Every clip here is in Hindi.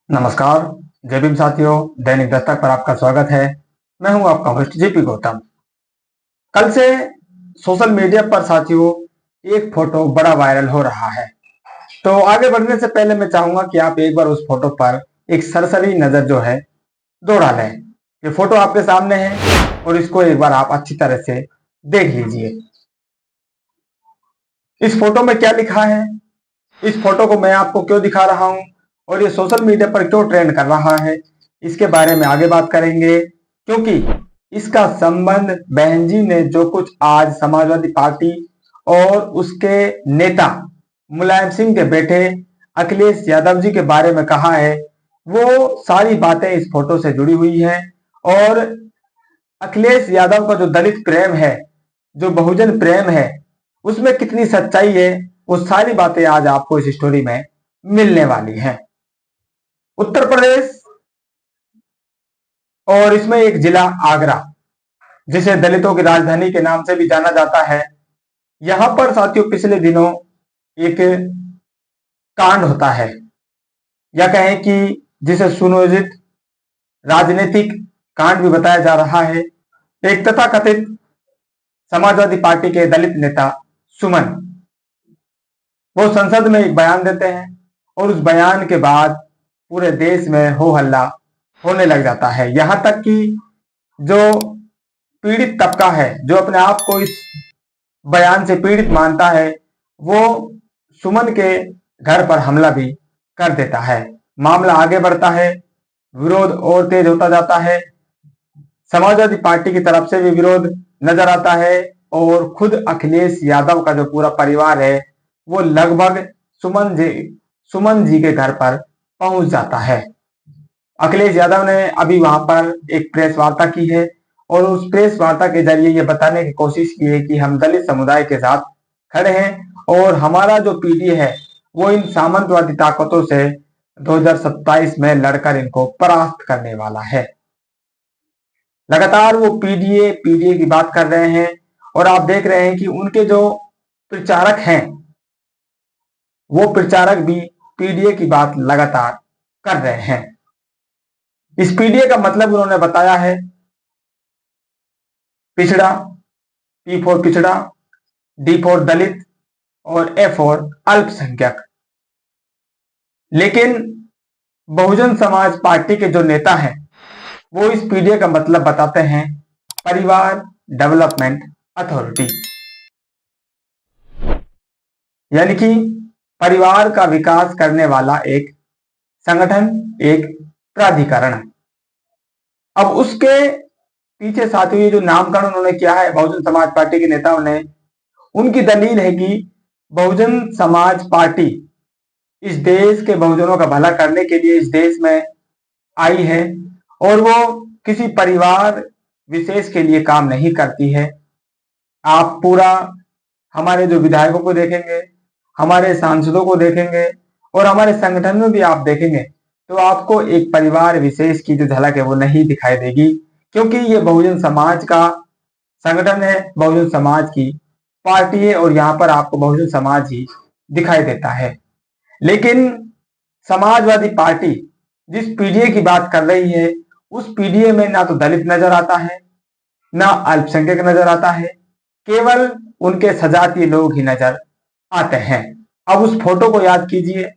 नमस्कार। जय भीम साथियों, दैनिक दस्तक पर आपका स्वागत है। मैं हूं आपका होस्ट जेपी गौतम। कल से सोशल मीडिया पर साथियों एक फोटो बड़ा वायरल हो रहा है। तो आगे बढ़ने से पहले मैं चाहूंगा कि आप एक बार उस फोटो पर एक सरसरी नजर जो है दौड़ा लें। ये फोटो आपके सामने है और इसको एक बार आप अच्छी तरह से देख लीजिए। इस फोटो में क्या लिखा है, इस फोटो को मैं आपको क्यों दिखा रहा हूं और ये सोशल मीडिया पर क्यों ट्रेंड कर रहा है, इसके बारे में आगे बात करेंगे। क्योंकि इसका संबंध बहन जी ने जो कुछ आज समाजवादी पार्टी और उसके नेता मुलायम सिंह के बेटे अखिलेश यादव जी के बारे में कहा है, वो सारी बातें इस फोटो से जुड़ी हुई हैं। और अखिलेश यादव का जो दलित प्रेम है, जो बहुजन प्रेम है, उसमें कितनी सच्चाई है, वो सारी बातें आज आपको इस स्टोरी में मिलने वाली हैं। उत्तर प्रदेश और इसमें एक जिला आगरा, जिसे दलितों की राजधानी के नाम से भी जाना जाता है, यहां पर साथियों पिछले दिनों एक कांड होता है, या कहें कि जिसे सुनियोजित राजनीतिक कांड भी बताया जा रहा है। एक तथाकथित समाजवादी पार्टी के दलित नेता सुमन, वो संसद में एक बयान देते हैं और उस बयान के बाद पूरे देश में हो हल्ला होने लग जाता है। यहां तक कि जो पीड़ित तबका है, जो अपने आप को इस बयान से पीड़ित मानता है, वो सुमन के घर पर हमला भी कर देता है। मामला आगे बढ़ता है, विरोध और तेज होता जाता है। समाजवादी पार्टी की तरफ से भी विरोध नजर आता है और खुद अखिलेश यादव का जो पूरा परिवार है, वो लगभग सुमन जी के घर पर पहुंच जाता है। अखिलेश यादव ने अभी वहां पर एक प्रेस वार्ता की है और उस प्रेस वार्ता के जरिए ये बताने की कोशिश की है कि हम दलित समुदाय के साथ खड़े हैं और हमारा जो पीडीए है वो इन सामंतवादी ताकतों से 2027 में लड़कर इनको परास्त करने वाला है। लगातार वो पीडीए पीडीए की बात कर रहे हैं और आप देख रहे हैं कि उनके जो प्रचारक हैं, वो प्रचारक भी पीडीए की बात लगातार कर रहे हैं। इस पीडीए का मतलब उन्होंने बताया है पिछड़ा, पी फॉर पिछड़ा, डी फॉर दलित और ए फॉर अल्पसंख्यक। लेकिन बहुजन समाज पार्टी के जो नेता हैं, वो इस पीडीए का मतलब बताते हैं परिवार डेवलपमेंट अथॉरिटी, यानी कि परिवार का विकास करने वाला एक संगठन, एक प्राधिकरण। अब उसके पीछे साथियों ये जो नामकरण उन्होंने किया है बहुजन समाज पार्टी के नेताओं ने, उनकी दलील है कि बहुजन समाज पार्टी इस देश के बहुजनों का भला करने के लिए इस देश में आई है और वो किसी परिवार विशेष के लिए काम नहीं करती है। आप पूरा हमारे जो विधायकों को देखेंगे, हमारे सांसदों को देखेंगे और हमारे संगठन में भी आप देखेंगे तो आपको एक परिवार विशेष की जो झलक है वो नहीं दिखाई देगी, क्योंकि ये बहुजन समाज का संगठन है, बहुजन समाज की पार्टी है और यहाँ पर आपको बहुजन समाज ही दिखाई देता है। लेकिन समाजवादी पार्टी जिस पीडीए की बात कर रही है, उस पीडीए में ना तो दलित नजर आता है, ना अल्पसंख्यक नजर आता है, केवल उनके सजातीय लोग ही नजर आते हैं। अब उस फोटो को याद कीजिए,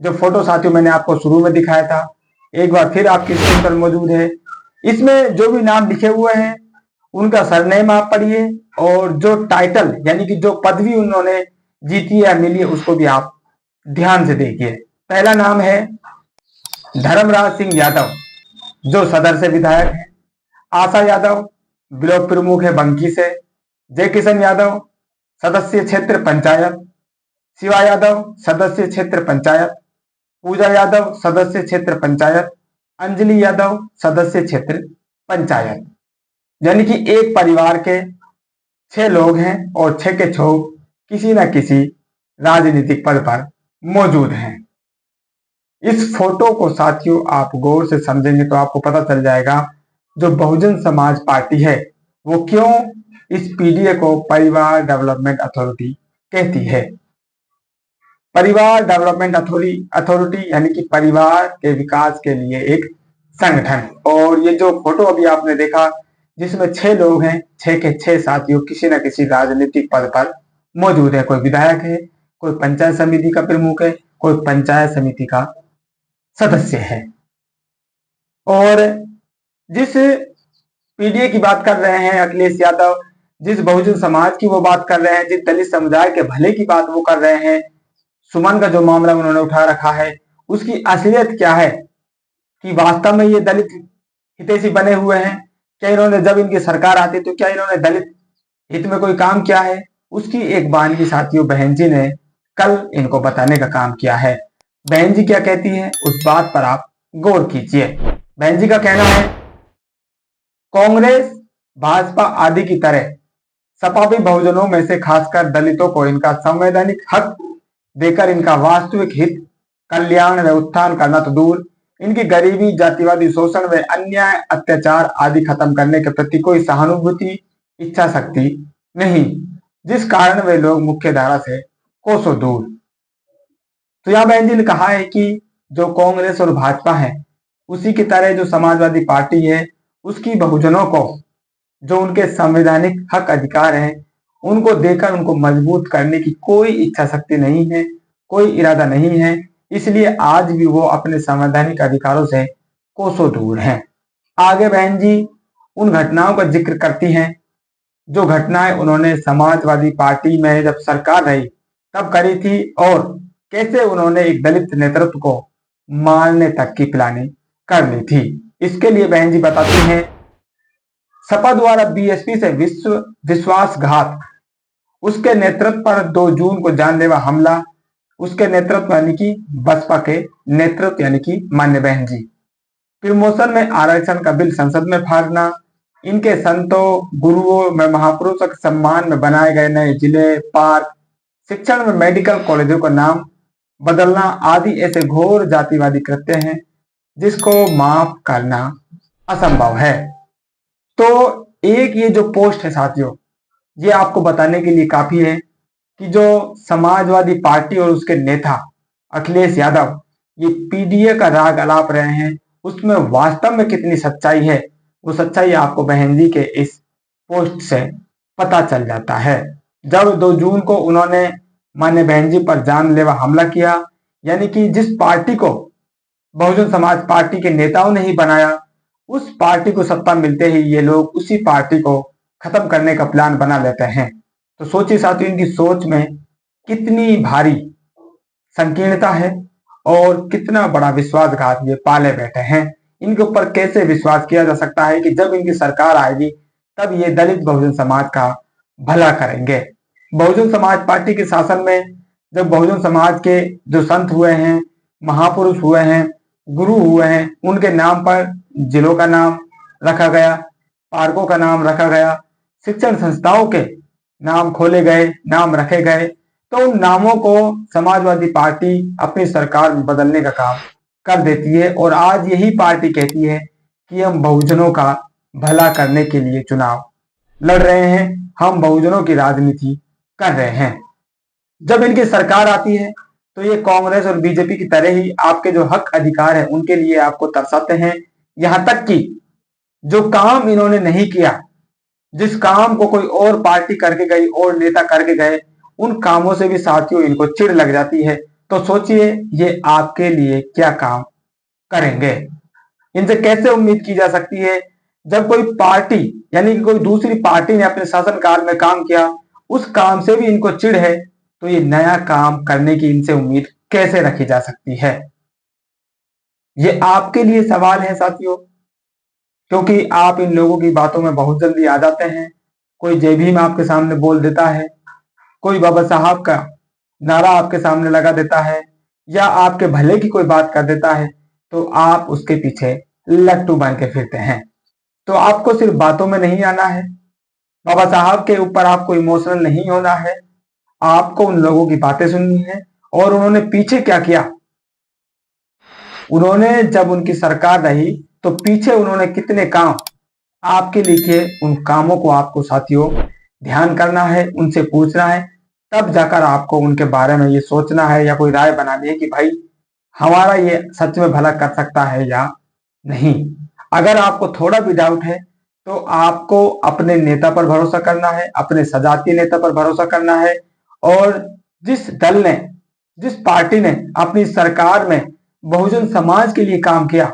जो फोटो साथियों मैंने आपको शुरू में दिखाया था, एक बार फिर आपकी स्क्रीन पर मौजूद है। इसमें जो भी नाम लिखे हुए हैं उनका सरनेम आप पढ़िए और जो टाइटल यानी कि जो पदवी उन्होंने जीती या मिली है उसको भी आप ध्यान से देखिए। पहला नाम है धर्मराज सिंह यादव, जो सदर से विधायक है। आशा यादव ब्लॉक प्रमुख है बंकी से। जय किशन यादव सदस्य क्षेत्र पंचायत। शिवा यादव सदस्य क्षेत्र पंचायत। पूजा यादव सदस्य क्षेत्र पंचायत। अंजलि यादव सदस्य क्षेत्र पंचायत। यानी कि एक परिवार के 6 लोग हैं और 6 के 6 किसी न किसी राजनीतिक पद पर मौजूद हैं। इस फोटो को साथियों आप गौर से समझेंगे तो आपको पता चल जाएगा जो बहुजन समाज पार्टी है वो क्यों इस पीडीए को परिवार डेवलपमेंट अथॉरिटी कहती है। परिवार डेवलपमेंट अथॉरिटी यानी कि परिवार के विकास के लिए एक संगठन। और ये जो फोटो अभी आपने देखा जिसमें 6 लोग हैं, 6 के 6 साथियों किसी न किसी राजनीतिक पद पर मौजूद है। कोई विधायक है, कोई पंचायत समिति का प्रमुख है, कोई पंचायत समिति का सदस्य है। और जिस पीडीए की बात कर रहे हैं अखिलेश यादव, जिस बहुजन समाज की वो बात कर रहे हैं, जिस दलित समुदाय के भले की बात वो कर रहे हैं, सुमन का जो मामला उन्होंने उठा रखा है, उसकी असलियत क्या है कि वास्तव में ये दलित हितैषी बने हुए हैं? क्या इन्होंने, जब इनकी सरकार आती तो क्या इन्होंने दलित हित में कोई काम किया है? उसकी एक बानगी साथियों बहन जी ने कल इनको बताने का काम किया है। बहन जी क्या कहती है उस बात पर आप गौर कीजिए। बहन जी का कहना है, कांग्रेस भाजपा आदि की तरह सपा भी बहुजनों में से खासकर दलितों को इनका संवैधानिक हक देकर इनका वास्तविक हित, कल्याण व उत्थान करना तो दूर, इनकी गरीबी, जातिवादी शोषण व अन्याय, अत्याचार आदि खत्म करने के प्रति कोई सहानुभूति, इच्छा शक्ति नहीं, जिस कारण वे लोग मुख्य धारा से कोसों दूर। तो यहाँ बहन जी ने कहा है कि जो कांग्रेस और भाजपा है उसी की तरह जो समाजवादी पार्टी है उसकी बहुजनों को जो उनके संवैधानिक हक अधिकार हैं उनको देकर उनको मजबूत करने की कोई इच्छा शक्ति नहीं है, कोई इरादा नहीं है। इसलिए आज भी वो अपने संवैधानिक अधिकारों से कोसों दूर हैं। आगे बहन जी उन घटनाओं का जिक्र करती हैं जो घटनाएं उन्होंने समाजवादी पार्टी में जब सरकार रही तब करी थी और कैसे उन्होंने एक दलित नेतृत्व को मारने तक की प्लानिंग कर ली थी। इसके लिए बहन जी बताती हैं, सपा द्वारा बीएसपी से विश्वासघात, उसके नेतृत्व पर 2 जून को जानलेवा हमला, उसके नेतृत्व यानी कि बसपा के नेतृत्व यानी कि मान्य बहन जी, प्रमोशन में आरक्षण का बिल संसद में फाड़ना, इनके संतों, गुरुओं में महापुरुषों के सम्मान में बनाए गए नए जिले, पार्क, शिक्षण में मेडिकल कॉलेजों का नाम बदलना आदि ऐसे घोर जातिवादी कृत्य हैं जिसको माफ करना असंभव है। तो एक ये जो पोस्ट है साथियों, ये आपको बताने के लिए काफी है कि जो समाजवादी पार्टी और उसके नेता अखिलेश यादव ये पीडीए का राग अलाप रहे हैं उसमें वास्तव में कितनी सच्चाई है, वो सच्चाई आपको बहन जी के इस पोस्ट से पता चल जाता है। जब 2 जून को उन्होंने मान्य बहन जी पर जानलेवा हमला किया, यानी कि जिस पार्टी को बहुजन समाज पार्टी के नेताओं ने ही बनाया, उस पार्टी को सत्ता मिलते ही ये लोग उसी पार्टी को खत्म करने का प्लान बना लेते हैं। तो सोचिए साथियों इनकी सोच में कितनी भारी संकीर्णता है और कितना बड़ा विश्वासघात ये पाले बैठे हैं। इनके ऊपर कैसे विश्वास किया जा सकता है कि जब इनकी सरकार आएगी तब ये दलित बहुजन समाज का भला करेंगे। बहुजन समाज पार्टी के शासन में जब बहुजन समाज के जो संत हुए हैं, महापुरुष हुए हैं, गुरु हुए हैं, उनके नाम पर जिलों का नाम रखा गया, पार्कों का नाम रखा गया, शिक्षण संस्थाओं के नाम खोले गए, नाम रखे गए, तो उन नामों को समाजवादी पार्टी अपनी सरकार में बदलने का काम कर देती है। और आज यही पार्टी कहती है कि हम बहुजनों का भला करने के लिए चुनाव लड़ रहे हैं, हम बहुजनों की राजनीति कर रहे हैं। जब इनकी सरकार आती है तो ये कांग्रेस और बीजेपी की तरह ही आपके जो हक अधिकार है उनके लिए आपको तरसाते हैं। यहां तक कि जो काम इन्होंने नहीं किया, जिस काम को कोई और पार्टी करके गई और नेता करके गए, उन कामों से भी साथियों इनको चिढ़ लग जाती है। तो सोचिए ये आपके लिए क्या काम करेंगे। इनसे कैसे उम्मीद की जा सकती है जब कोई पार्टी यानी कि कोई दूसरी पार्टी ने अपने शासनकाल में काम किया, उस काम से भी इनको चिढ़ है, तो ये नया काम करने की इनसे उम्मीद कैसे रखी जा सकती है। ये आपके लिए सवाल है साथियों, क्योंकि आप इन लोगों की बातों में बहुत जल्दी आ जाते हैं। कोई जय भीम आपके सामने बोल देता है, कोई बाबा साहब का नारा आपके सामने लगा देता है, या आपके भले की कोई बात कर देता है, तो आप उसके पीछे लट्टू बन के फिरते हैं। तो आपको सिर्फ बातों में नहीं आना है, बाबा साहब के ऊपर आपको इमोशनल नहीं होना है, आपको उन लोगों की बातें सुननी है। और उन्होंने पीछे क्या किया, उन्होंने जब उनकी सरकार रही तो पीछे उन्होंने कितने काम आपके लिए किए, उन कामों को आपको साथियों ध्यान करना है, उनसे पूछना है, तब जाकर आपको उनके बारे में ये सोचना है या कोई राय बनानी है कि भाई हमारा ये सच में भला कर सकता है या नहीं। अगर आपको थोड़ा भी डाउट है तो आपको अपने नेता पर भरोसा करना है, अपने सजातीय नेता पर भरोसा करना है। और जिस दल ने, जिस पार्टी ने अपनी सरकार में बहुजन समाज के लिए काम किया,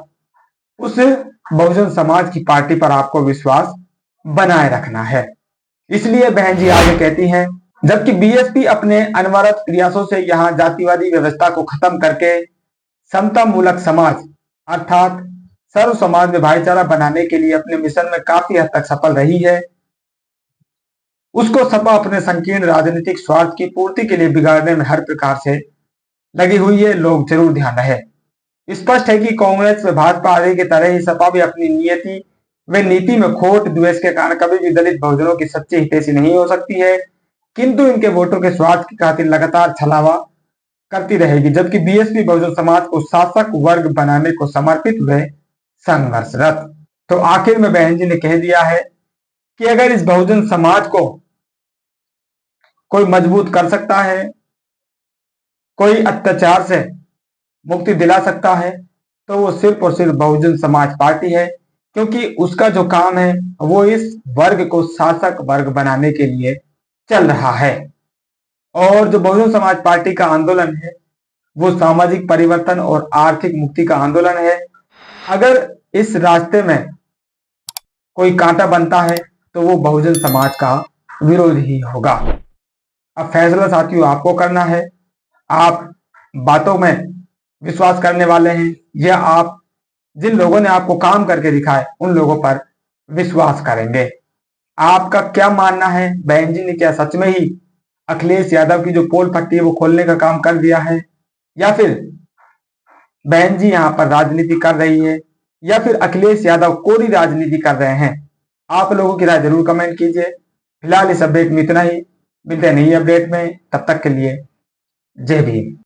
उस बहुजन समाज की पार्टी पर आपको विश्वास बनाए रखना है। इसलिए बहन जी आगे कहती हैं, जबकि बीएसपी अपने अनवरत प्रयासों से यहाँ जातिवादी व्यवस्था को खत्म करके समता मूलक समाज अर्थात सर्व समाज में भाईचारा बनाने के लिए अपने मिशन में काफी हद तक सफल रही है, उसको सपा अपने संकीर्ण राजनीतिक स्वार्थ की पूर्ति के लिए बिगाड़ने में हर प्रकार से लगी हुई है। लोग जरूर ध्यान रहे। स्पष्ट है कि कांग्रेस व भाजपा आदि की तरह ही सपा भी अपनी नियति व नीति में खोट द्वेष के कारण कभी भी दलित बहुजनों की सच्ची हितैषी नहीं हो सकती है, किंतु इनके वोटों के स्वार्थ की खातिर लगातार छलावा करती रहेगी। जबकि बीएसपी बहुजन समाज को शासक वर्ग बनाने को समर्पित व संघर्षरत। तो आखिर में बहन जी ने कह दिया है कि अगर इस बहुजन समाज को कोई मजबूत कर सकता है, कोई अत्याचार से मुक्ति दिला सकता है, तो वो सिर्फ और सिर्फ बहुजन समाज पार्टी है, क्योंकि उसका जो काम है वो इस वर्ग को शासक वर्ग बनाने के लिए चल रहा है। और जो बहुजन समाज पार्टी का आंदोलन है वो सामाजिक परिवर्तन और आर्थिक मुक्ति का आंदोलन है। अगर इस रास्ते में कोई कांटा बनता है तो वो बहुजन समाज का विरोध ही होगा। अब फैसला साथियों आपको करना है। आप बातों में विश्वास करने वाले हैं या आप जिन लोगों ने आपको काम करके दिखाए उन लोगों पर विश्वास करेंगे। आपका क्या मानना है? बहन जी ने क्या सच में ही अखिलेश यादव की जो पोल पट्टी है वो खोलने का काम कर दिया है, या फिर बहन जी यहां पर राजनीति कर रही है, या फिर अखिलेश यादव कोरी राजनीति कर रहे हैं? आप लोगों की राय जरूर कमेंट कीजिए। फिलहाल इस अपडेट में इतना ही। मिलते हैं नई अपडेट में, तब तक के लिए जय भीम।